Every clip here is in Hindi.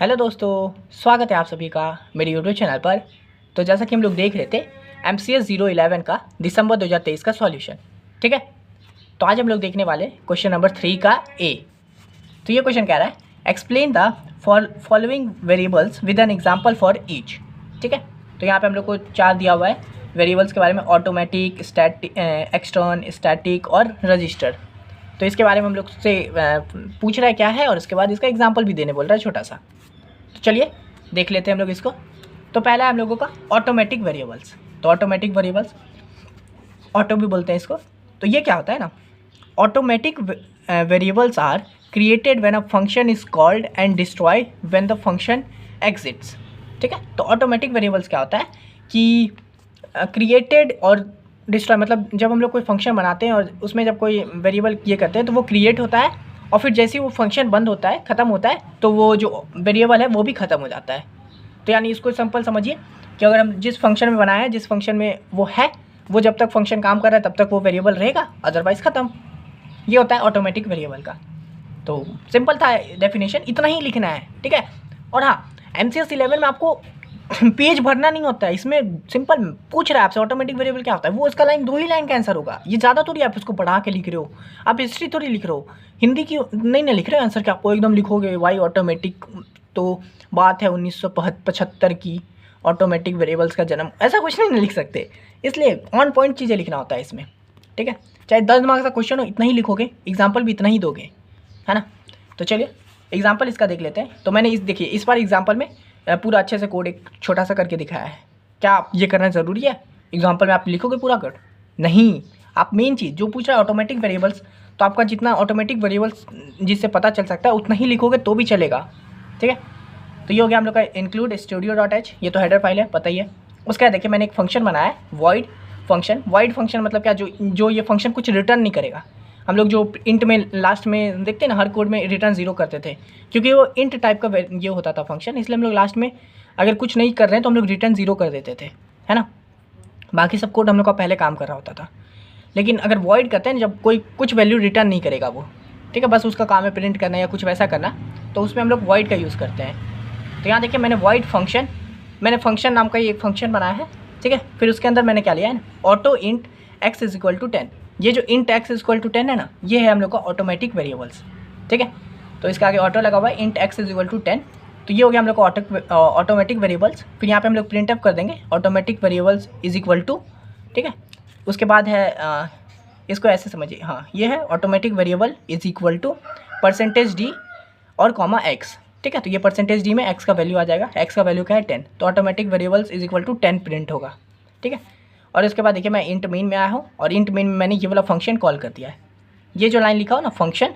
हेलो दोस्तों, स्वागत है आप सभी का मेरे यूट्यूब चैनल पर। तो जैसा कि हम लोग देख रहे थे MCS 011 का दिसंबर 2023 का सॉल्यूशन, ठीक है। तो आज हम लोग देखने वाले क्वेश्चन नंबर 3 का ए। तो ये क्वेश्चन कह रहा है explain the following variables with an example for each, ठीक है। तो यहाँ पे हम लोग को 4 दिया हुआ है वेरिएबल्स के बारे में, ऑटोमेटिक, एक्सटर्न, स्टैटिक और रजिस्टर। तो इसके बारे में हम लोग से पूछ रहा है क्या है, और उसके बाद इसका एग्जाम्पल भी देने बोल रहा है छोटा सा। तो चलिए देख लेते हैं हम लोग इसको। तो पहला है हम लोगों का ऑटोमेटिक वेरिएबल्स। तो ऑटोमेटिक वेरिएबल्स, ऑटो भी बोलते हैं इसको। तो ये क्या होता है ना, automatic variables are created when a function is called and destroyed when the function exits, ठीक है। तो ऑटोमेटिक वेरिएबल्स क्या होता है कि क्रिएटेड और डिस्ट्रॉय, मतलब जब हम लोग कोई फंक्शन बनाते हैं और उसमें जब कोई वेरिएबल ये करते हैं तो वो क्रिएट होता है, और फिर जैसे ही वो फंक्शन बंद होता है, ख़त्म होता है, तो वो जो वेरिएबल है वो भी ख़त्म हो जाता है। तो यानी इसको सिंपल समझिए कि अगर हम जिस फंक्शन में बनाए हैं, जिस फंक्शन में वो है, वो जब तक फंक्शन काम कर रहा है तब तक वो वेरिएबल रहेगा, अदरवाइज़ ख़त्म। ये होता है ऑटोमेटिक वेरिएबल का। तो सिंपल था डेफिनेशन, इतना ही लिखना है, ठीक है। और हाँ, MCS 11 में आपको पेज भरना नहीं होता है, इसमें सिंपल पूछ रहा है आपसे ऑटोमेटिक वेरिएबल क्या होता है, वो इसका लाइन 2 ही लाइन का आंसर होगा। ये ज़्यादा थोड़ी आप इसको पढ़ा के लिख रहे हो, आप हिस्ट्री थोड़ी लिख रहे हो, हिंदी की नहीं ना लिख रहे हो आंसर, क्या आपको एकदम लिखोगे वाई ऑटोमेटिक। तो बात है 1975 की, ऑटोमेटिक वेरिएबल्स का जन्म, ऐसा कुछ नहीं लिख सकते। इसलिए ऑन पॉइंट चीज़ें लिखना होता है इसमें, ठीक है। चाहे 10 मार्क्स का क्वेश्चन हो, इतना ही लिखोगे, एग्जाम्पल भी इतना ही दोगे, है ना। तो चलिए एग्जाम्पल इसका देख लेते हैं। तो मैंने देखिए इस बार एग्जाम्पल में पूरा अच्छे से कोड एक छोटा सा करके दिखाया है। क्या आप ये करना ज़रूरी है एग्जाम्पल में आप लिखोगे पूरा कोड? नहीं, आप मेन चीज़ जो पूछ रहा है ऑटोमेटिक वेरिएबल्स, तो आपका जितना ऑटोमेटिक वेरिएबल्स जिससे पता चल सकता है उतना ही लिखोगे तो भी चलेगा, ठीक है। तो ये हो गया हम लोग का इंक्लूड studio.h, ये तो हेडर फाइल है, पता ही है। उसका देखिए मैंने एक फंक्शन बनाया है void फंक्शन। void फंक्शन मतलब क्या, जो ये फंक्शन कुछ रिटर्न नहीं करेगा। हम लोग जो इंट में लास्ट में देखते हैं ना, हर कोड में रिटर्न 0 करते थे, क्योंकि वो इंट टाइप का ये होता था फंक्शन, इसलिए हम लोग लास्ट में अगर कुछ नहीं कर रहे हैं तो हम लोग रिटर्न 0 कर देते थे, है ना। बाकी सब कोड हम लोग का पहले काम कर रहा होता था। लेकिन अगर वॉइड करते हैं जब कोई कुछ वैल्यू रिटर्न नहीं करेगा वो, ठीक है, बस उसका काम है प्रिंट करना या कुछ वैसा करना, तो उसमें हम लोग वॉइड का यूज़ करते हैं। तो यहाँ देखिए मैंने वॉइड फंक्शन, मैंने फंक्शन नाम का एक फंक्शन बनाया है, ठीक है। फिर उसके अंदर मैंने क्या लिया है ना, auto int x is equal to 10। ये जो int x is equal to 10 है ना, ये है हम लोग का ऑटोमेटिक वेरिएबल्स, ठीक है। तो इसका आगे ऑटो लगा हुआ है, int x is equal to 10। तो ये हो गया हम लोग का ऑटोमेटिक वेरिएबल्स। फिर यहाँ पे हम लोग प्रिंट अप कर देंगे automatic variables is equal to, ठीक है। उसके बाद है इसको ऐसे समझिए, हाँ ये है automatic variable is equal to %d और कॉमा x, ठीक है। तो ये %d में x का वैल्यू आ जाएगा, x का वैल्यू क्या है 10, तो automatic variables is equal to 10 print होगा, ठीक है। और इसके बाद देखिए मैं इंट मेन में आया हूँ, और इंट मेन में मैंने ये वाला फंक्शन कॉल कर दिया है। ये जो लाइन लिखा हो ना फंक्शन,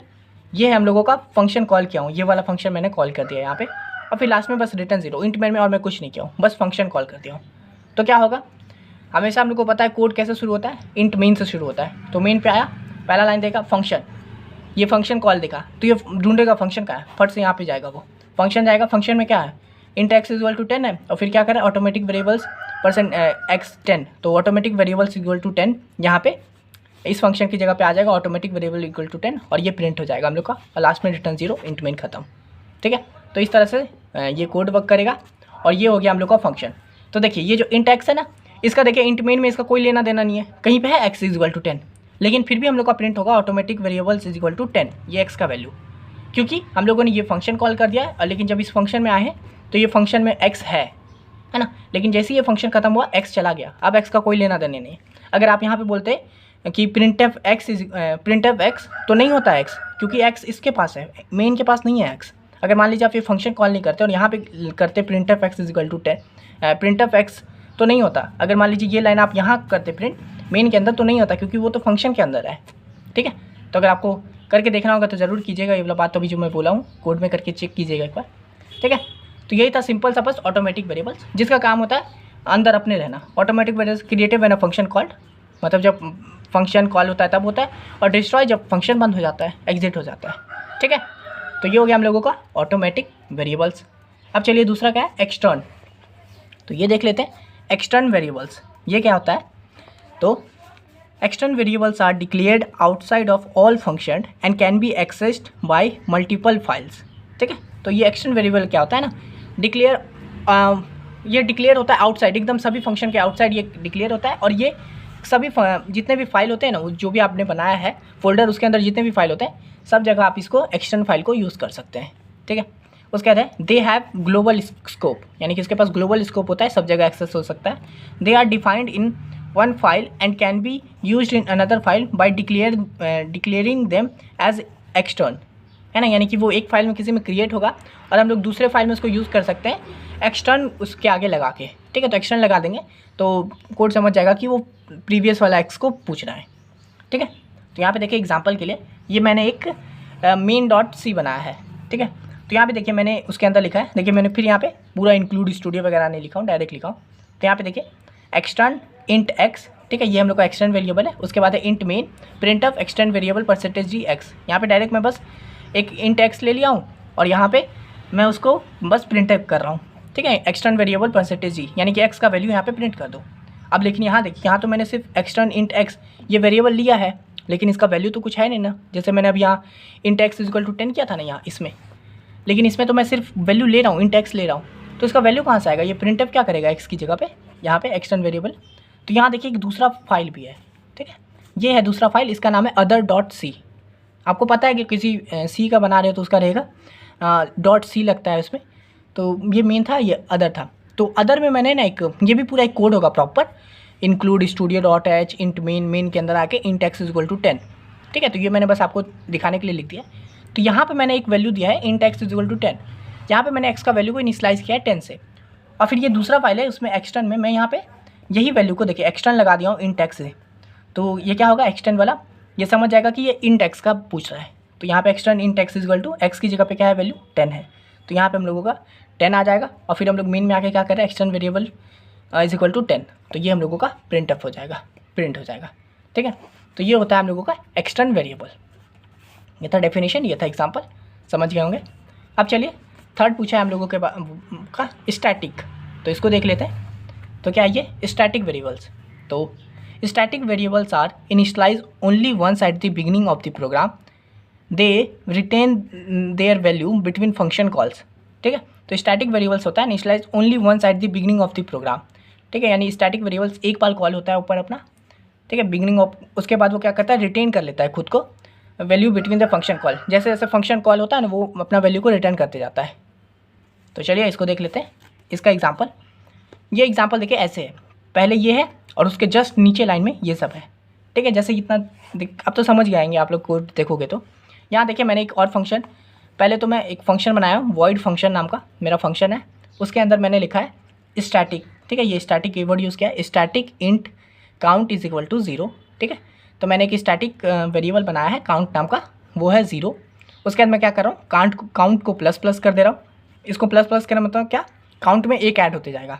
ये है हम लोगों का फंक्शन कॉल किया हूँ, ये वाला फंक्शन मैंने कॉल कर दिया है यहाँ पे। और फिर लास्ट में बस रिटर्न 0 इंट मेन में, और मैं कुछ नहीं किया हूँ, बस फंक्शन कॉल कर दिया हूँ। तो क्या होगा, हमेशा हम लोग को पता है कोड कैसे शुरू होता है, इंट मेन से शुरू होता है। तो मेन पे आया, पहला लाइन देखा फंक्शन, ये फंक्शन कॉल देखा, तो ये ढूंढेगा फंक्शन का है, फट से यहाँ पे जाएगा, वो फंक्शन जाएगा। फंक्शन में क्या है, int x is equal to 10 है, और फिर क्या करें ऑटोमेटिक वेरिएबल्स %x 10, तो ऑटोमेटिक वेरिएबल्स इक्वल टू 10, यहाँ पे इस फंक्शन की जगह पे आ जाएगा ऑटोमेटिक वेरिएबल इक्वल टू 10, और ये प्रिंट हो जाएगा हम लोग का, और लास्ट में रिटर्न 0, इंट मेन खत्म, ठीक है। तो इस तरह से ये कोड वर्क करेगा, और ये हो गया हम लोग का फंक्शन। तो देखिए ये जो इंट x है ना, इसका देखिए इंट मेन में इसका कोई लेना देना नहीं है, कहीं पे है x इज इक्वल टू 10, लेकिन फिर भी हम लोग का प्रिंट होगा automatic variables is equal to 10, ये x का वैल्यू, क्योंकि हम लोगों ने ये फंक्शन कॉल कर दिया है। और लेकिन जब इस फंक्शन में आए हैं तो ये फंक्शन में x है ना, लेकिन जैसे ही ये फंक्शन खत्म हुआ x चला गया, अब x का कोई लेना देना नहीं है। अगर आप यहाँ पे बोलते कि प्रिंटफ x, तो नहीं होता है x, क्योंकि x इसके पास है, मेन के पास नहीं है x। अगर मान लीजिए आप ये फंक्शन कॉल नहीं करते और यहाँ पे करते printf x is equal to 10, printf x तो नहीं होता। अगर मान लीजिए ये लाइन आप यहाँ करते प्रिंट मेन के अंदर, तो नहीं होता, क्योंकि वो तो फंक्शन के अंदर है, ठीक है। तो अगर आपको करके देखना होगा तो ज़रूर कीजिएगा, ये वाला बात तो अभी जो मैं बोला हूँ कोड में करके चेक कीजिएगा एक बार, ठीक है। तो यही था सिंपल सा बस ऑटोमेटिक वेरिएबल्स, जिसका काम होता है अंदर अपने रहना। Automatic variables creative when a function called, मतलब जब फंक्शन कॉल होता है तब होता है, और डिस्ट्रॉय जब फंक्शन बंद हो जाता है, एग्जिट हो जाता है, ठीक है। तो ये हो गया हम लोगों का ऑटोमेटिक वेरिएबल्स। अब चलिए दूसरा क्या है, एक्सटर्न। तो ये देख लेते हैं एक्सटर्न वेरिएबल्स, ये क्या होता है। तो extern variables are declared outside of all function and can be accessed by multiple files, ठीक है। तो ये एक्सटर्नल वेरिएबल क्या होता है ना, डिक्लेयर, ये डिक्लेयर होता है आउटसाइड, एकदम सभी फंक्शन के आउटसाइड ये डिक्लेयर होता है। और ये सभी जितने भी फाइल होते हैं ना, जो भी आपने बनाया है फोल्डर, उसके अंदर जितने भी फाइल होते हैं सब जगह आप इसको एक्सटर्नल फाइल को यूज़ कर सकते हैं। ठीक है, उसके बाद है दे हैव ग्लोबल स्कोप, यानी कि इसके पास ग्लोबल स्कोप होता है, सब जगह एक्सेस हो सकता है। They are defined in one file and can be used in another file by declaring them as extern, है ना, यानी कि वो एक फाइल में किसी में क्रिएट होगा और हम लोग दूसरे फाइल में उसको यूज़ कर सकते हैं एक्सटर्न उसके आगे लगा के। ठीक है, तो एक्सटर्न लगा देंगे तो कोड समझ जाएगा कि वो प्रीवियस वाला एक्स को पूछ रहा है। ठीक है, तो यहाँ पे देखिए एग्जांपल के लिए ये मैंने एक main.c बनाया है। ठीक है, तो यहाँ पे देखिए मैंने उसके अंदर लिखा है, देखिए मैंने फिर यहाँ पे पूरा इंक्लूड स्टूडियो वगैरह नहीं लिखा हूँ, डायरेक्ट लिखा हूँ। तो यहाँ पे देखिए एक्सटर्न इंट एक्स, ठीक है, ये हम लोग का एक्सटर्न वेरिएबल है। उसके बाद है int main print of extern variable %g x, यहाँ पे डायरेक्ट मैं बस एक इंट एक्स ले लिया हूँ और यहाँ पे मैं उसको बस प्रिंट कर रहा हूँ। ठीक है, एक्सटर्न वेरिएबल %g, यानी कि एक्स का वैल्यू यहाँ पे प्रिंट कर दो। अब लेकिन यहाँ देखिए, यहाँ तो मैंने सिर्फ एक्सटर्न इंट एक्स ये वेरिएबल लिया है, लेकिन इसका वैल्यू तो कुछ है नहीं ना। जैसे मैंने अब यहाँ इंट एक्स इक्वल टू 10 किया था ना यहाँ इसमें, लेकिन इसमें तो मैं सिर्फ वैल्यू ले रहा हूँ, इंट एक्स ले रहा हूँ, तो इसका वैल्यू कहाँ से आएगा? ये प्रिंटफ क्या करेगा एक्स की जगह पे, यहाँ पे एक्सटर्न वेरिएबल। तो यहाँ देखिए एक दूसरा फाइल भी है। ठीक है, ये है दूसरा फाइल, इसका नाम है other.c। आपको पता है कि किसी सी का बना रहे हो तो उसका रहेगा .c लगता है उसमें, तो ये मेन था, ये अदर था। तो अदर में मैंने ना एक, ये भी पूरा एक कोड होगा proper, include studio.h int main के अंदर आके इंट एक्स इक्वल टू 10। ठीक है, तो ये मैंने बस आपको दिखाने के लिए लिख दिया। तो यहाँ पे मैंने एक वैल्यू दिया है इंट एक्स इक्वल टू 10, यहाँ पे मैंने एक्स का वैल्यू को इनिशियलाइज किया है 10 से। और फिर ये दूसरा फाइल है, उसमें एक्सटर्न में मैं यहाँ पे यही वैल्यू को देखिए एक्सटर्न लगा दिया हूँ इंट एक्स से। तो ये क्या होगा, एक्सटर्न वाला ये समझ जाएगा कि ये इंट एक्स का पूछ रहा है। तो यहाँ पे extern int x equal to x की जगह पे क्या है वैल्यू 10 है, तो यहाँ पे हम लोगों का 10 आ जाएगा। और फिर हम लोग मेन में आके क्या कर रहे हैं, extern variable is equal to 10, तो ये हम लोगों का प्रिंट अप हो जाएगा, प्रिंट हो जाएगा। ठीक है, तो ये होता है हम लोगों का एक्सटर्न वेरिएबल। ये था डेफिनेशन, ये था एग्जाम्पल, समझ गए होंगे। अब चलिए थर्ड पूछा है हम लोगों के का स्टैटिक, तो इसको देख लेते हैं। तो क्या है ये स्टैटिक वेरिएबल्स? तो static variables are initialize only once at the beginning of the program, they retain their value between function calls. ठीक है, तो स्टैटिक वेरिएबल्स होता है initialize only once at the beginning of the program. ठीक है, यानी स्टैटिक वेरिएबल्स एक बार कॉल होता है ऊपर अपना, ठीक है, बिगिनिंग ऑफ, उसके बाद वो क्या करता है, रिटेन कर लेता है खुद को value between the function call. जैसे जैसे फंक्शन कॉल होता है ना, वो अपना वैल्यू को रिटर्न करते जाता है। तो चलिए इसको देख लेते हैं, इसका एग्जाम्पल। ये एग्जाम्पल देखिए ऐसे है, पहले ये है और उसके जस्ट नीचे लाइन में ये सब है। ठीक है, जैसे इतना अब तो समझ गए आएंगे आप लोग कोड देखोगे तो। यहाँ देखिए मैंने एक और फंक्शन, पहले तो मैं एक फंक्शन बनाया हूँ, वॉइड फंक्शन नाम का मेरा फंक्शन है, उसके अंदर मैंने लिखा है स्टैटिक। ठीक है, ये स्टैटिक कीवर्ड यूज़ किया है, static int count is equal to 0। ठीक है, तो मैंने एक स्टैटिक वेरिएबल बनाया है काउंट नाम का, वो है 0। उसके बाद मैं क्या कर रहा हूँ, काउंट को प्लस प्लस कर दे रहा हूँ। इसको प्लस प्लस करना मतलब क्या, काउंट में एक ऐड होते जाएगा,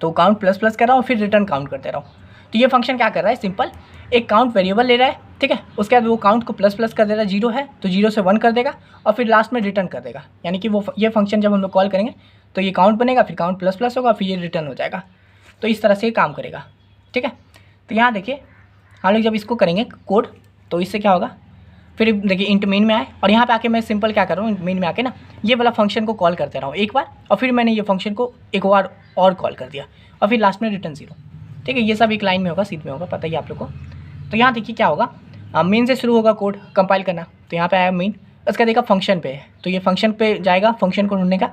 तो काउंट प्लस प्लस कर रहा हूँ, फिर रिटर्न काउंट कर दे रहा हूँ। तो ये फंक्शन क्या कर रहा है, सिंपल एक काउंट वेरिएबल ले रहा है। ठीक है, उसके बाद वो काउंट को प्लस प्लस कर दे रहा है, 0 है तो 0 से 1 कर देगा और फिर लास्ट में रिटर्न कर देगा। यानी कि वो ये फंक्शन जब हम लोग कॉल करेंगे तो ये काउंट बनेगा, फिर काउंट प्लस प्लस होगा, फिर ये रिटर्न हो जाएगा। तो इस तरह से ये काम करेगा। ठीक है, तो यहाँ देखिए हम लोग जब इसको करेंगे कोड, तो इससे क्या होगा, फिर देखिए इंट मेन में आए और यहाँ पे आके मैं सिंपल क्या कर रहा हूँ, मेन में आके ना ये वाला फंक्शन को कॉल करते रहा हूँ एक बार, और फिर मैंने ये फंक्शन को एक बार और कॉल कर दिया और फिर लास्ट में रिटर्न 0। ठीक है, ये सब एक लाइन में होगा, सीध में होगा, पता ही आप लोग को। तो यहाँ देखिए क्या होगा, मेन से शुरू होगा कोड कंपाइल करना, तो यहाँ पे आया मेन, उसका देखा फंक्शन पे है, तो ये फंक्शन पे जाएगा फंक्शन को ढूंढने का।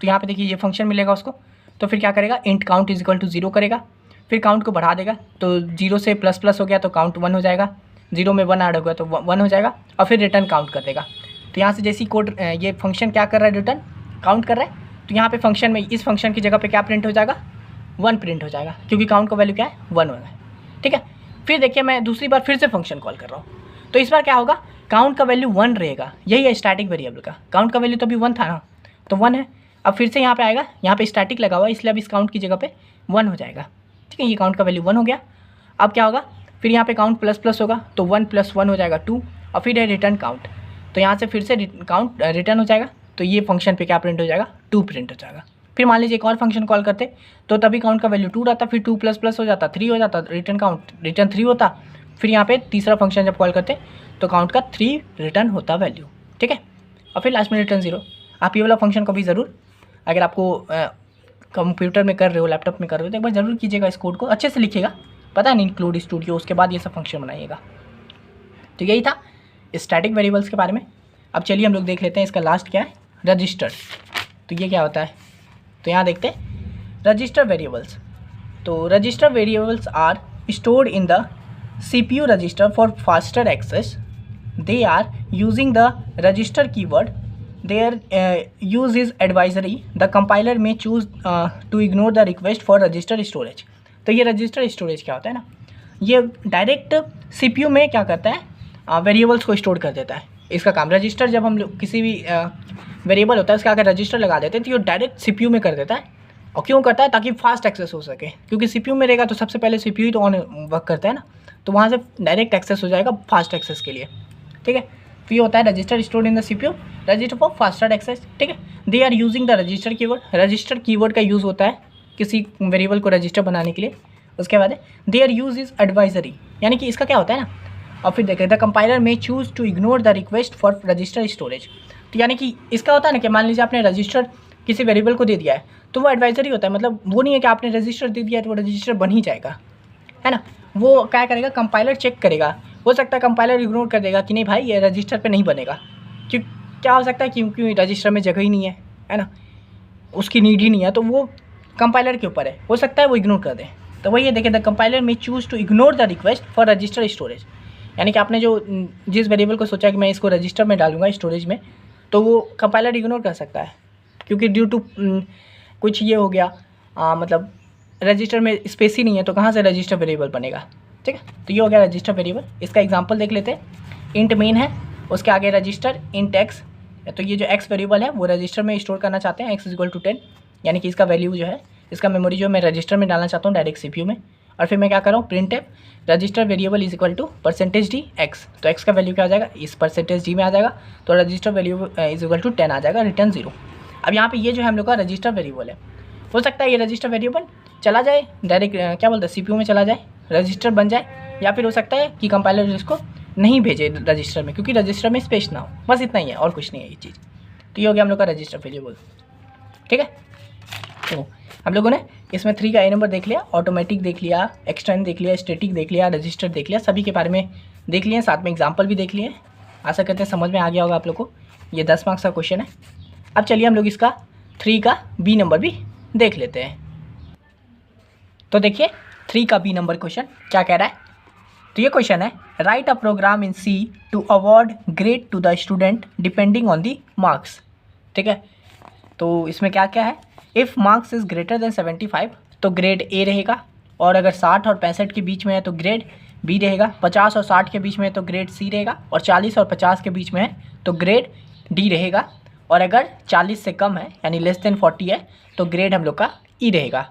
तो यहाँ पे देखिए ये फंक्शन मिलेगा उसको, तो फिर क्या करेगा, int count is equal to 0 करेगा, फिर काउंट को बढ़ा देगा, तो 0 से प्लस प्लस हो गया तो काउंट 1 हो जाएगा, 0 में 1 ऐड हो गया तो 1 हो जाएगा, और फिर रिटर्न काउंट कर देगा। तो यहाँ से जैसी कोड ये फंक्शन क्या कर रहा है, रिटर्न काउंट कर रहा है, तो यहाँ पे फंक्शन में इस फंक्शन की जगह पे क्या प्रिंट हो जाएगा, 1 प्रिंट हो जाएगा, क्योंकि काउंट का वैल्यू क्या है, 1 होगा। ठीक है, फिर देखिए मैं दूसरी बार फिर से फंक्शन कॉल कर रहा हूँ, तो इस बार क्या होगा, काउंट का वैल्यू 1 रहेगा। यही है स्टैटिक वेरिएबल का, काउंट का वैल्यू तो अभी 1 था ना, तो 1 है। अब फिर से यहाँ पे आएगा, यहाँ पे स्टैटिक लगा हुआ है इसलिए अब इस काउंट की जगह पे 1 हो जाएगा। ठीक है, ये काउंट का वैल्यू 1 हो गया। अब क्या होगा, फिर यहाँ पे काउंट प्लस प्लस होगा, तो 1 + 1 हो जाएगा 2, और फिर है रिटर्न काउंट, तो यहाँ से फिर से काउंट रिटर्न हो जाएगा, तो ये फंक्शन पे क्या प्रिंट हो जाएगा, 2 प्रिंट हो जाएगा। फिर मान लीजिए एक और फंक्शन कॉल करते तो तभी काउंट का वैल्यू 2 रहता, फिर 2 + हो जाता 3 हो जाता, रिटर्न काउंट रिटर्न 3 होता। फिर यहाँ पे तीसरा फंक्शन जब कॉल करते तो काउंट का 3 रिटर्न होता वैल्यू। ठीक है, और फिर लास्ट में रिटर्न 0। आप ये वाला फंक्शन कभी ज़रूर, अगर आपको कंप्यूटर में कर रहे हो, लैपटॉप में कर रहे हो, तो एक बार ज़रूर कीजिएगा, इस कोड को अच्छे से लिखिएगा, पता है ना, इंक्लूड स्टूडियो, उसके बाद ये सब फंक्शन बनाइएगा। तो यही था स्टैटिक वेरिएबल्स के बारे में। अब चलिए हम लोग देख लेते हैं इसका लास्ट क्या है, रजिस्टर। तो ये क्या होता है, तो यहाँ देखते हैं रजिस्टर वेरिएबल्स। तो register variables are stored in the CPU register for faster access. They are using the register keyword. Their use is advisory. The compiler may choose to ignore the request for register storage. तो ये रजिस्टर स्टोरेज क्या होता है ना, ये डायरेक्ट CPU में क्या करता है, वेरिएबल्स को स्टोर कर देता है। इसका काम रजिस्टर, जब हम लोग किसी भी वेरिएबल होता है उसके आगे रजिस्टर लगा देते हैं तो ये डायरेक्ट CPU में कर देता है। और क्यों करता है, ताकि फास्ट एक्सेस हो सके, क्योंकि CPU में रहेगा तो सबसे पहले CPU ही तो ऑन वर्क करता है ना, तो वहाँ से डायरेक्ट एक्सेस हो जाएगा फास्ट एक्सेस के लिए। ठीक है, तो ये होता है register stored in the CPU, register for faster access. ठीक है, they are using the register keyword. Register keyword का यूज़ होता है किसी वेरिएबल को रजिस्टर बनाने के लिए। उसके बाद their use is advisory, यानी कि इसका क्या होता है ना, और फिर देखें the compiler may choose to ignore the request for register storage. तो यानी कि इसका होता है ना कि मान लीजिए आपने रजिस्टर किसी वेरिएबल को दे दिया है, तो वो एडवाइजरी होता है, मतलब वो नहीं है कि आपने रजिस्टर दे दिया है तो वो रजिस्टर बन ही जाएगा, है ना। वो क्या करेगा, कंपाइलर चेक करेगा, हो सकता है कंपाइलर इग्नोर कर देगा कि नहीं भाई ये रजिस्टर पे नहीं बनेगा, क्यों, क्या हो सकता है क्योंकि रजिस्टर में जगह ही नहीं है ना, उसकी नीड ही नहीं है, तो वो कंपाइलर के ऊपर है, हो सकता है वो इग्नोर कर दे। तो वही है, देखिए the compiler may choose to ignore the request for register storage, यानी कि आपने जो जिस वेरिएबल को सोचा कि मैं इसको रजिस्टर में डालूंगा स्टोरेज में, तो वो कंपाइलर इग्नोर कर सकता है, क्योंकि ड्यू टू कुछ ये हो गया, मतलब रजिस्टर में स्पेस ही नहीं है, तो कहाँ से रजिस्टर वेरिएबल बनेगा। ठीक है, तो ये हो गया रजिस्टर वेरिएबल। इसका एग्जांपल देख लेते हैं। इंट मेन है, उसके आगे रजिस्टर इंट एक्स, तो ये जो एक्स वेरिएबल है वो रजिस्टर में स्टोर करना चाहते हैं, एक्स इक्वल टू 10, यानी कि इसका वैल्यू जो है, इसका मेमोरी जो मैं रजिस्टर में डालना चाहता हूँ डायरेक्ट CPU में। और फिर मैं क्या कर रहा हूँ, print f register variable is equal to %d x, तो एक्स का वैल्यू क्या आ जाएगा, इस %d में आ जाएगा, तो register value is equal to 10 आ जाएगा, रिटर्न 0। अब यहाँ पे ये जो है हम लोग का रजिस्टर वेरिएबल है, हो सकता है ये रजिस्टर वेरिएबल चला जाए डायरेक्ट क्या बोलते हैं CPU में चला जाए, रजिस्टर बन जाए, या फिर हो सकता है कि कंपाइलर इसको नहीं भेजे रजिस्टर में, क्योंकि रजिस्टर में स्पेस ना हो, बस इतना ही है और कुछ नहीं है ये चीज़। तो ये हो गया हम लोग का रजिस्टर वेरिएबल। ठीक है, तो हम लोगों ने इसमें 3 का A नंबर देख लिया, ऑटोमेटिक देख लिया, एक्सटर्न देख लिया, स्टैटिक देख लिया, रजिस्टर देख लिया, सभी के बारे में देख लिए, साथ में एग्जाम्पल भी देख लिए। आशा करते हैं समझ में आ गया होगा आप लोग को। ये 10 मार्क्स का क्वेश्चन है। अब चलिए हम लोग इसका 3 का B नंबर भी देख लेते हैं। तो देखिए 3 का B नंबर क्वेश्चन क्या कह रहा है। तो ये क्वेश्चन है, write a program in C to award grade to the student depending on the marks. ठीक है, तो इसमें क्या क्या है, if marks is greater than 75 तो ग्रेड A रहेगा, और अगर 60 और 65 के बीच में है तो ग्रेड B रहेगा, 50 और 60 के बीच में है तो ग्रेड C रहेगा, और 40 और 50 के बीच में है तो ग्रेड D रहेगा, और अगर 40 से कम है यानी लेस देन 40 है तो ग्रेड हम लोग का E रहेगा।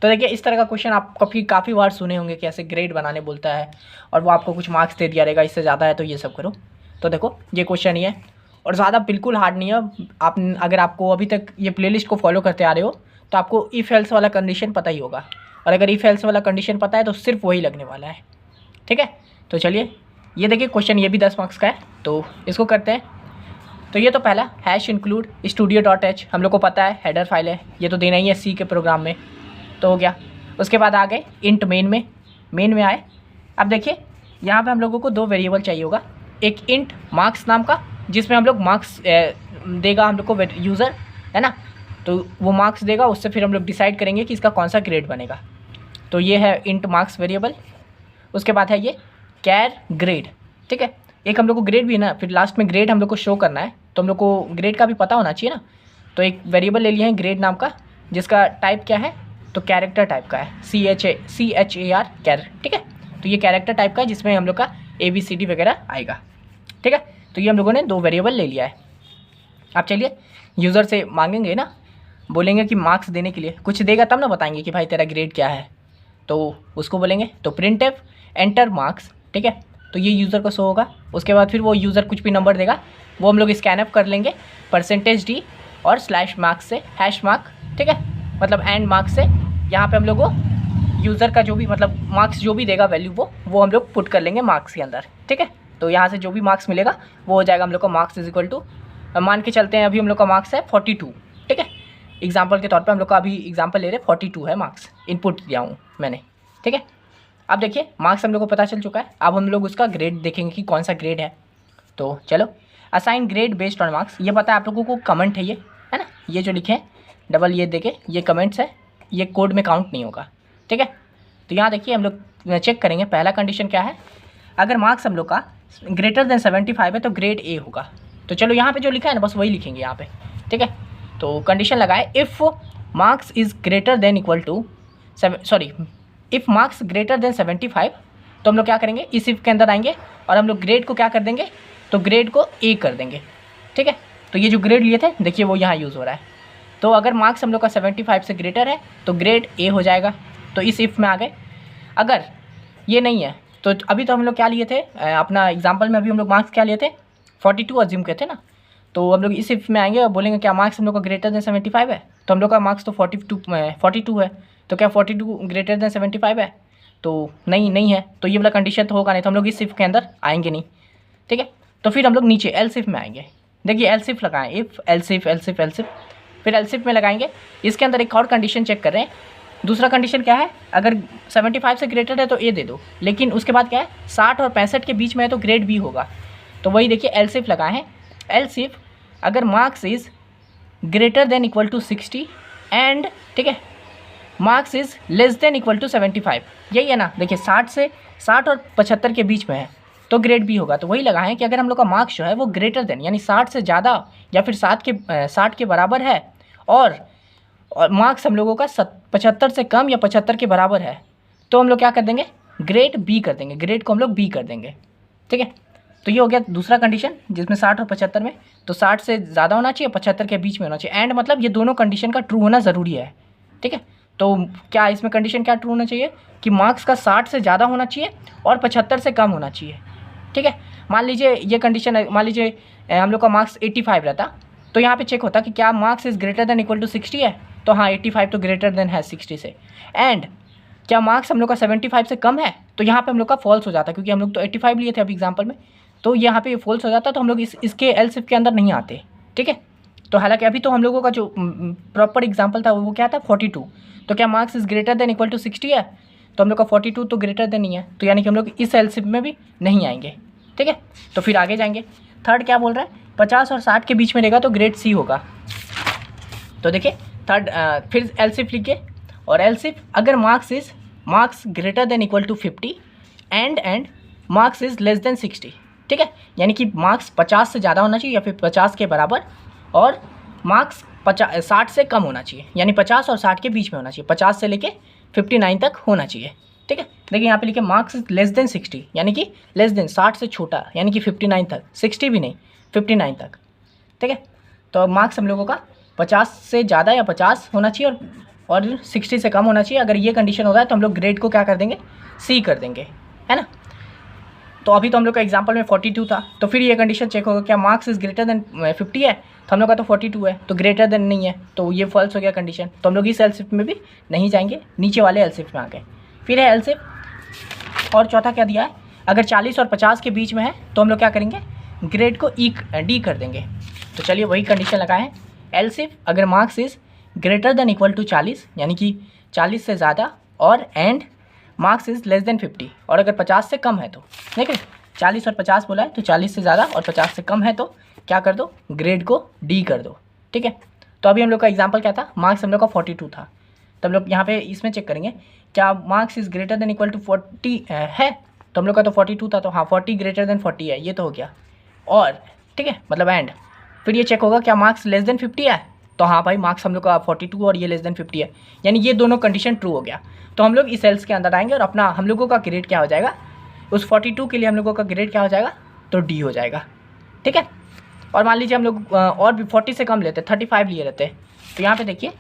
तो देखिए इस तरह का क्वेश्चन आप काफ़ी बार सुने होंगे कि ऐसे ग्रेड बनाने बोलता है और वो आपको कुछ मार्क्स दे दिया रहेगा, इससे ज़्यादा है तो ये सब करो। तो देखो ये क्वेश्चन ही है, और ज़्यादा बिल्कुल हार्ड नहीं है। आप अगर आपको अभी तक ये प्लेलिस्ट को फॉलो करते आ रहे हो तो आपको इफ़ एल्स वाला कंडीशन पता ही होगा, और अगर इफ़ एल्स वाला कंडीशन पता है तो सिर्फ वही लगने वाला है। ठीक है, तो चलिए ये देखिए क्वेश्चन ये भी 10 मार्क्स का है, तो इसको करते हैं। तो ये तो पहला हैश इंक्लूड studio.h हम लोग को पता है हेडर फाइल है, ये तो देना ही है C के प्रोग्राम में, तो हो गया। उसके बाद आ गए इंट मेन में आए। अब देखिए यहाँ पे हम लोगों को 2 वेरिएबल चाहिए होगा, एक इंट मार्क्स नाम का जिसमें हम लोग मार्क्स देगा हम लोग को यूज़र, है ना, तो वो मार्क्स देगा, उससे फिर हम लोग डिसाइड करेंगे कि इसका कौन सा ग्रेड बनेगा। तो ये है इंट मार्क्स वेरिएबल। उसके बाद है ये कैर ग्रेड। ठीक है, एक हम लोग को ग्रेड भी है ना, फिर लास्ट में ग्रेड हम लोग को शो करना है, तो हम लोग को ग्रेड का भी पता होना चाहिए ना। तो एक वेरिएबल ले लिया है ग्रेड नाम का, जिसका टाइप क्या है, तो कैरेक्टर टाइप का है, CHAR कैर। ठीक है, तो ये कैरेक्टर टाइप का है जिसमें हम लोग का ABCD वगैरह आएगा। ठीक है, तो ये हम लोगों ने 2 वेरिएबल ले लिया है। अब चलिए यूज़र से मांगेंगे ना, बोलेंगे कि मार्क्स देने के लिए कुछ देगा तब ना बताएंगे कि भाई तेरा ग्रेड क्या है, तो उसको बोलेंगे तो प्रिंट एफ एंटर मार्क्स। ठीक है, तो ये यूज़र को शो होगा। उसके बाद फिर वो यूज़र कुछ भी नंबर देगा वो हम लोग स्कैन अप कर लेंगे %d और /मार्क्स से #मार्क। ठीक है, मतलब एंड मार्क्स से यहाँ पे हम लोग को यूज़र का जो भी मतलब मार्क्स जो भी देगा वैल्यू वो हम लोग पुट कर लेंगे मार्क्स के अंदर। ठीक है, तो यहाँ से जो भी मार्क्स मिलेगा वो हो जाएगा हम लोग का मार्क्स इज इक्वल टू मान के चलते हैं अभी हम लोग का मार्क्स है 42, ठीक है। एग्जाम्पल के तौर पे हम लोग का अभी एग्जाम्पल ले रहे हैं 42 है मार्क्स, इनपुट दिया हूँ मैंने, ठीक है। अब देखिए मार्क्स हम लोग को पता चल चुका है, अब हम लोग उसका ग्रेड देखेंगे कि कौन सा ग्रेड है। तो चलो, assign grade based on marks, ये पता है आप लोगों को, कमेंट है ये, है ना, ये जो लिखे हैं डबल ये देखे, ये कमेंट्स है, ये कोड में काउंट नहीं होगा, ठीक है। तो यहाँ देखिए हम लोग चेक करेंगे, पहला कंडीशन क्या है, अगर मार्क्स हम लोग का ग्रेटर देन 75 है तो ग्रेड ए होगा। तो चलो यहाँ पे जो लिखा है ना बस वही लिखेंगे यहाँ पे, ठीक है। तो कंडीशन लगाए, if marks is greater than equal to if marks greater than 75, तो हम लोग क्या करेंगे, इस इफ़ के अंदर आएंगे और हम लोग ग्रेड को क्या कर देंगे, तो ग्रेड को ए कर देंगे, ठीक है। तो ये जो ग्रेड लिए थे देखिए वो यहाँ यूज़ हो रहा है। तो अगर मार्क्स हम लोग का 75 से ग्रेटर है तो ग्रेड ए हो जाएगा, तो इस इफ़ में आ गए। अगर ये नहीं है तो अभी तो हम लोग क्या लिए थे, अपना एग्जाम्पल में अभी हम लोग मार्क्स क्या लिए थे, 42 अज्यूम किए थे ना। तो हम लोग इस इफ़ में आएंगे और बोलेंगे क्या मार्क्स हम लोग का ग्रेटर देन 75 है, तो हम लोग का मार्क्स तो 42 है, तो क्या 42 ग्रेटर देन 75 है, तो नहीं है, तो ये वाला कंडीशन तो होगा नहीं, तो हम लोग इस इफ़ के अंदर आएंगे नहीं, ठीक है। तो फिर हम लोग नीचे एल्स इफ़ में आएंगे, देखिए एल्स इफ़ लगाएं, इफ़ एल्स इफ़ फिर एल्स इफ़ में लगाएंगे। इसके अंदर एक और कंडीशन चेक कर रहे हैं, दूसरा कंडीशन क्या है, अगर 75 से ग्रेटर है तो ए दे दो, लेकिन उसके बाद क्या है 60 और 65 के बीच में है तो ग्रेड बी होगा। तो वही देखिए एल्स इफ़ लगाए हैं, एल्स इफ़ अगर marks is greater than equal to 60 and, ठीक है, marks is less than equal to 75, यही है ना, देखिए 60 और 75 के बीच में है तो ग्रेड बी होगा। तो वही लगा है कि अगर हम लोग का मार्क्स जो है वो ग्रेटर देन यानी 60 से ज़्यादा या फिर 60 के बराबर है और मार्क्स हम लोगों का 75 से कम या 75 के बराबर है, तो हम लोग क्या कर देंगे, ग्रेड बी कर देंगे, ग्रेड को हम लोग बी कर देंगे, ठीक है। तो ये हो गया दूसरा कंडीशन जिसमें 60 और 75 में, तो 60 से ज़्यादा होना चाहिए, 75 के बीच में होना चाहिए, एंड मतलब ये दोनों कंडीशन का ट्रू होना ज़रूरी है, ठीक है। तो क्या इसमें कंडीशन क्या ट्रू होना चाहिए कि मार्क्स का 60 से ज़्यादा होना चाहिए और 75 से कम होना चाहिए, ठीक है। मान लीजिए ये कंडीशन, मान लीजिए हम लोग का मार्क्स 85 रहता, तो यहाँ पे चेक होता कि क्या marks is greater than equal to 60 है, तो हाँ 85 तो ग्रेटर देन है 60 से, एंड क्या मार्क्स हम लोग का 75 से कम है, तो यहाँ पे हम लोग का फॉल्स हो जाता, क्योंकि हम लोग तो 85 लिए थे अभी एग्जाम्पल में, तो यहाँ पे फॉल्स हो जाता, तो हम लोग इसके एल्स इफ के अंदर नहीं आते, ठीक है। तो हालांकि अभी तो हम लोगों का जो प्रॉपर एग्जाम्पल था वो क्या था 42, तो क्या marks is greater than equal to 60 है, तो हम लोग का 42 तो ग्रेटर देन नहीं है, तो यानी कि हम लोग इस एल्स इफ में भी नहीं आएंगे, ठीक है। तो फिर आगे जाएंगे, थर्ड क्या बोल रहा है, 50 और 60 के बीच में रहेगा तो ग्रेड सी होगा। तो देखिए थर्ड फिर एल्स इफ लिखिए, और एल्स इफ अगर marks greater than equal to 50 and marks is less than 60, ठीक है, यानी कि मार्क्स 50 से ज़्यादा होना चाहिए या फिर 50 के बराबर, और मार्क्स 60 से कम होना चाहिए, यानी 50 और 60 के बीच में होना चाहिए, 50 से लेके 59 तक होना चाहिए, ठीक है। देखिए यहाँ पे लिखे मार्क्स लेस देन 60, यानी कि लेस देन 60 से छोटा, यानी कि 59 तक, 60 भी नहीं 59 तक, ठीक है। तो मार्क्स हम लोगों का 50 से ज़्यादा या 50 होना चाहिए और 60 से कम होना चाहिए। अगर ये कंडीशन होता है तो हम लोग ग्रेड को क्या कर देंगे, सी कर देंगे, है ना। तो अभी तो हम लोग का एग्जाम्पल में 42 था, तो फिर ये कंडीशन चेक होगा क्या मार्क्स इज़ ग्रेटर देन 50 है, तो हम लोग का तो 42 है, तो ग्रेटर देन नहीं है, तो ये फॉल्स हो गया कंडीशन, तो हम लोग इस एलसिफ में भी नहीं जाएंगे, नीचे वाले एलसिफ में आ गए। फिर है एलसिफ, और चौथा क्या दिया है, अगर 40 और 50 के बीच में है तो हम लोग क्या करेंगे, ग्रेड को डी कर देंगे। तो चलिए वही कंडीशन लगाए हैं, एलसिफ अगर marks is greater than equal to 40, यानी कि 40 से ज़्यादा, और and marks is less than 50, और अगर 50 से कम है तो, देखिए 40 और 50 बोला है, तो 40 से ज़्यादा और 50 से कम है तो क्या कर दो, ग्रेड को डी कर दो, ठीक है। तो अभी हम लोग का एग्जांपल क्या था, मार्क्स हम लोग का 42 था, तो हम लोग यहाँ पे इसमें चेक करेंगे क्या marks is greater than equal to 40 है, तो हम लोग का तो 42 था, तो हाँ 40 ग्रेटर देन 40 है, ये तो हो गया, और ठीक है मतलब एंड। फिर ये चेक होगा क्या मार्क्स लेस देन 50 है, तो हाँ भाई मार्क्स हम लोग का 42 और ये लेस देन 50 है, यानी ये दोनों कंडीशन ट्रू हो गया। तो हम लोग इस सेल्स के अंदर आएंगे और अपना हम लोगों का ग्रेड क्या हो जाएगा, उस 42 के लिए हम लोगों का ग्रेड क्या हो जाएगा, तो डी हो जाएगा, ठीक है। और मान लीजिए हम लोग और भी 40 से कम लेते, 35 लिए रहते, तो यहाँ पे देखिए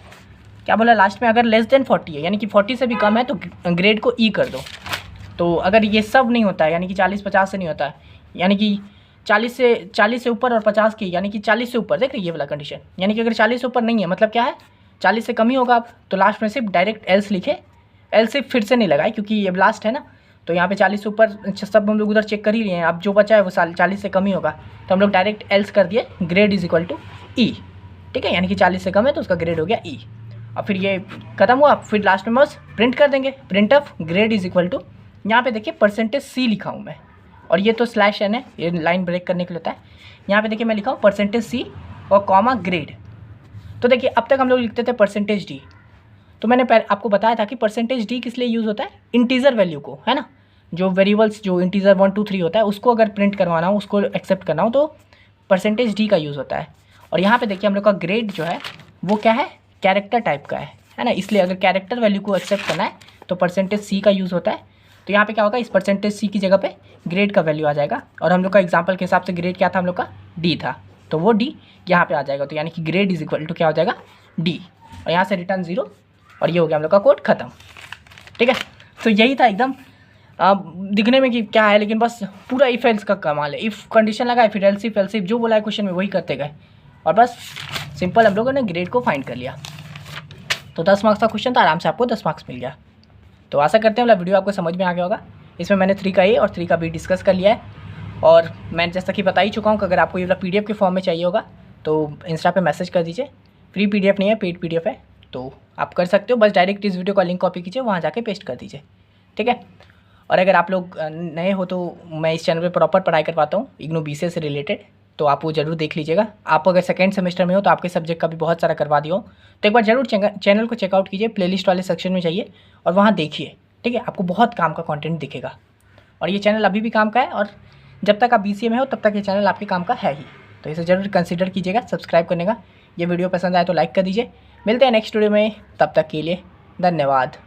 क्या बोला लास्ट में, अगर लेस देन 40 है यानी कि 40 से भी कम है तो ग्रेड को ई कर दो। तो अगर ये सब नहीं होता है यानी कि 40-50 से नहीं होता है, यानी कि 40 से ऊपर और 50 की, यानी कि 40 से ऊपर, देख रहे ये वाला कंडीशन, यानी कि अगर 40 से ऊपर नहीं है मतलब क्या है 40 से कम ही होगा आप, तो लास्ट में सिर्फ डायरेक्ट एल्स लिखे, एल्स सिर्फ फिर से नहीं लगाए क्योंकि ये लास्ट है ना, तो यहाँ पे 40 से ऊपर सब हम लोग उधर चेक कर ही लिए हैं, अब जो बचा है वो 40 से कम ही होगा, तो हम लोग डायरेक्ट एल्स कर दिए ग्रेड इज इक्वल टू ई। ठीक है, यानी कि 40 से कम है तो उसका ग्रेड हो गया ई। और फिर ये खत्म हुआ, फिर लास्ट में बस प्रिंट कर देंगे, printf grade is equal to, यहाँ पे देखिए परसेंटेज सी लिखा हूँ मैं, और ये तो स्लैश एन है, ये लाइन ब्रेक करने के लिए होता है। यहाँ पे देखिए मैं लिखा हूँ परसेंटेज सी और कॉमा ग्रेड। तो देखिए अब तक हम लोग लिखते थे परसेंटेज डी, तो मैंने आपको बताया था कि परसेंटेज डी किस लिए यूज़ होता है, इंटीजर वैल्यू को, है ना, जो वेरिएबल्स जो इंटीजर 1 2 3 होता है उसको अगर प्रिंट करवाना हो, उसको एक्सेप्ट करना हो तो परसेंटेज डी का यूज़ होता है। और यहाँ पे देखिए हम लोग का ग्रेड जो है वो क्या है, कैरेक्टर टाइप का है ना, इसलिए अगर कैरेक्टर वैल्यू को एक्सेप्ट करना है तो परसेंटेज सी का यूज़ होता है। तो यहाँ पे क्या होगा, इस परसेंटेज सी की जगह पे ग्रेड का वैल्यू आ जाएगा, और हम लोग का एग्जाम्पल के हिसाब से ग्रेड क्या था, हम लोग का डी था, तो वो डी यहाँ पे आ जाएगा, तो यानी कि ग्रेड इज इक्वल टू क्या हो जाएगा, डी, और यहाँ से रिटर्न 0, और ये हो गया हम लोग का कोड ख़त्म। ठीक है, तो यही था एकदम दिखने में कि क्या है, लेकिन बस पूरा इफ एल्स का कमाल है, इफ़ कंडीशन लगा है फिर एल्स इफ जो बोला है क्वेश्चन में वही करते गए, और बस सिंपल हम लोगों ने ग्रेड को फाइंड कर लिया। तो 10 मार्क्स का क्वेश्चन था, आराम से आपको 10 मार्क्स मिल गया। तो आशा करते हैं मतलब वीडियो आपको समझ में आ गया होगा। इसमें मैंने 3 का ए और 3 का बी डिस्कस कर लिया है, और मैं जैसा कि बता ही चुका हूँ कि अगर आपको ये वाला PDF के फॉर्म में चाहिए होगा तो इंस्टा पे मैसेज कर दीजिए, फ्री PDF नहीं है, पेड PDF है, तो आप कर सकते हो, बस डायरेक्ट इस वीडियो का लिंक कॉपी कीजिए, वहाँ जाके पेस्ट कर दीजिए। ठीक है, और अगर आप लोग नए हो तो मैं इस चैनल पे प्रॉपर पढ़ाई करवाता हूँ इग्नू BCA से रिलेटेड, तो आप वो जरूर देख लीजिएगा। आप अगर सेकंड सेमेस्टर में हो तो आपके सब्जेक्ट का भी बहुत सारा करवा दिया हो, तो एक बार जरूर चैनल को चेकआउट कीजिए, प्लेलिस्ट वाले सेक्शन में जाइए और वहाँ देखिए। ठीक है, आपको बहुत काम का कंटेंट दिखेगा, और ये चैनल अभी भी काम का है, और जब तक आप BCA में हो तब तक ये चैनल आपके काम का है ही, तो इसे ज़रूर कंसिडर कीजिएगा सब्सक्राइब करने का। ये वीडियो पसंद आए तो लाइक कर दीजिए। मिलते हैं नेक्स्ट वीडियो में, तब तक के लिए धन्यवाद।